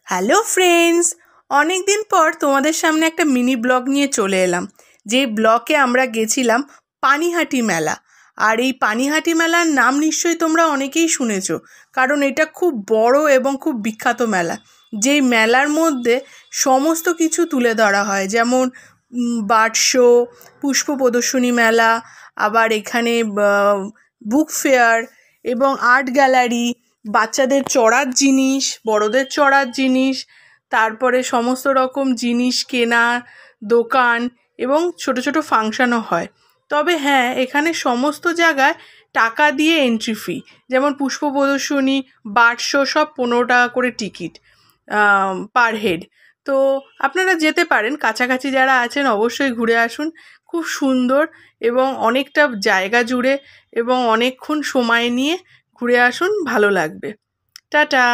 Hello friends, অনেক দিন পর তোমাদের সামনে একটা মিনি ব্লগ নিয়ে চলে এলাম। যেই ব্লগে আমরা গেছিলাম পানিহাটি মেলা। আর এই পানিহাটি মেলার নাম নিশ্চয়ই তোমরা অনেকেই শুনেছো, কারণ এটা খুব বড় এবং খুব বিখ্যাত মেলা। যেই মেলার মধ্যে সমস্ত কিছু তুলে ধরা হয়, যেমন বার্ড শো, পুষ্প প্রদর্শনী মেলা, আবার এখানে বুক ফেয়ার এবং আর্ট গ্যালারি, বাচ্চাদের চড়ার জিনিস, বড়দের চড়ার জিনিস, তারপরে সমস্ত রকম জিনিস কেনা দোকান এবং ছোট ছোট ফাংশানও হয়। তবে হ্যাঁ, এখানে সমস্ত জায়গায় টাকা দিয়ে এন্ট্রি ফি। যেমন পুষ্প প্রদর্শনী, বার্ড শো সব 15 টাকা করে টিকিট পার হেড। তো আপনারা যেতে পারেন, কাছাকাছি যারা আছেন অবশ্যই ঘুরে আসুন। খুব সুন্দর এবং অনেকটা জায়গা জুড়ে এবং অনেকক্ষণ সময় নিয়ে ঘুরে আসুন, ভালো লাগবে। টাটা।